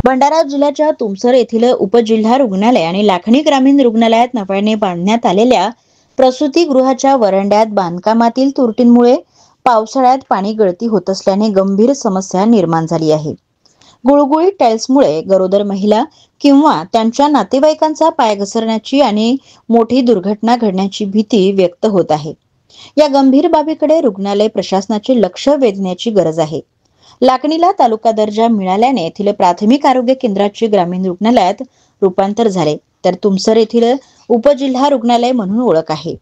भंडारा जिल्ह्याच्या तुमसर येथील उपजिल्हा रुग्णालय आणि लाखनी ग्रामीण रुग्णालयात नव्याने बांधण्यात आलेल्या प्रसूतीगृहाच्या वरांड्यात बांधकामातील त्रुटींमुळे पावसाळ्यात पाणी गळती होत असल्याने गंभीर समस्या निर्माण झाली आहे। गुळगुळीत टाइल्समुळे गरोदर महिला किंवा त्यांच्या नातेवाईकांचा पाय घसरण्याची आणि मोठी दुर्घटना घडण्याची भीती व्यक्त होत आहे। या गंभीर बाबीकडे रुग्णालय प्रशासनाचे लक्ष वेधण्याची गरज आहे। लाखणीला तालुका दर्जा मिळाल्याने येथील प्राथमिक आरोग्य केंद्राचे ग्रामीण रुग्णालयात रूपांतर झाले, तर तुमसर येथील उपजिल्हा रुग्णालय म्हणून ओळख आहे।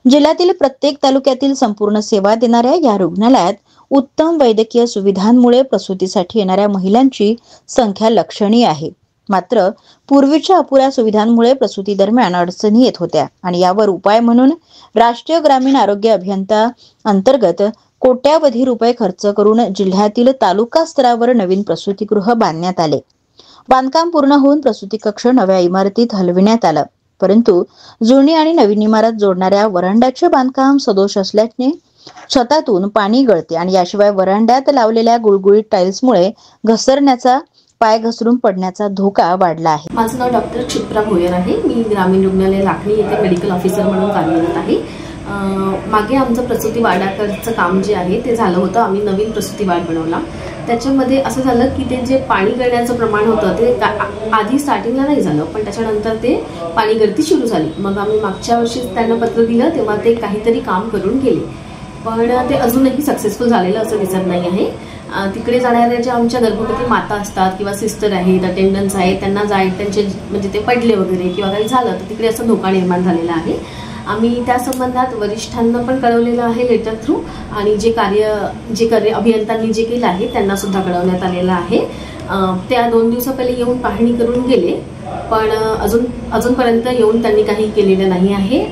जिल्ह्यातील प्रत्येक तालुक्यातील संपूर्ण सेवा देणाऱ्या या रुग्णालयात उत्तम वैद्यकीय सुविधांमुळे प्रसूतीसाठी येणाऱ्या महिलांची संख्या लक्षणीय आहे। मात्र पूर्वीच्या अपुऱ्या सुविधांमुळे प्रसूती दरम्यान अडचणी येत होत्या आणि यावर उपाय म्हणून राष्ट्रीय ग्रामीण आरोग्य अभियाना अंतर्गत कोट्यावधी रुपये खर्च करून जिल्ह्यातील तालुका स्तरावर नवीन प्रसूतीगृह बांधण्यात आले। बांधकाम पूर्ण होऊन प्रसूती कक्ष नव्या इमारतीत हलविण्यात आलं, परंतु जुनी आणि नवीन इमारत जोडणाऱ्या वरांड्याचे बांधकाम सदोष असल्याने छतातून पाणी गळते आणि याशिवाय वरांड्यात लावलेल्या गुळगुळीत टाइल्समुळे घसरण्याचा, पाय घसरून पडण्याचा धोका वाढला आहे। माझं नाव डॉक्टर चित्रा भोयर आहे। मी ग्रामीण रुग्णालय लाखनी येथे मेडिकल ऑफिसर म्हणून कार्यरत आहे। मागे आमचं प्रसूती वार्डाचं काम जे आहे ते झालं होतं। आम्ही नवीन प्रसूती वार्ड बनवला। त्याच्यामध्ये असं झालं की ते जे पाणी गळण्याचं प्रमाण होतं ते आधी स्टार्टिंगला नाही झालं, पण त्याच्यानंतर ते पाणी गळती सुरू झाली। मग आम्ही मागच्या वर्षी त्यांना पत्र दिलं, तेव्हा ते काहीतरी काम करून गेले, पण ते अजूनही सक्सेसफुल झालेलं असं दिसत नाही आहे। तिकडे जाणाऱ्या ज्या आमच्या गर्भवती माता असतात किंवा सिस्टर आहेत, अटेंडन्स आहेत, त्यांना त्यांचे म्हणजे ते पडले वगैरे किंवा काही झालं तर तिकडे असं धोका निर्माण झालेला आहे। आम्ही त्या संबंधात वरिष्ठांना पण कळवलेलं आहे लेटर थ्रू, आणि जे कार्य अभियंत्यांनी जे केलं आहे त्यांना सुद्धा कळवण्यात आलेलं आहे। त्या 2 दिवसा पहिले येऊन पाहणी करून गेले, पण अजूनपर्यंत येऊन त्यांनी काही केलेलं नाही आहे।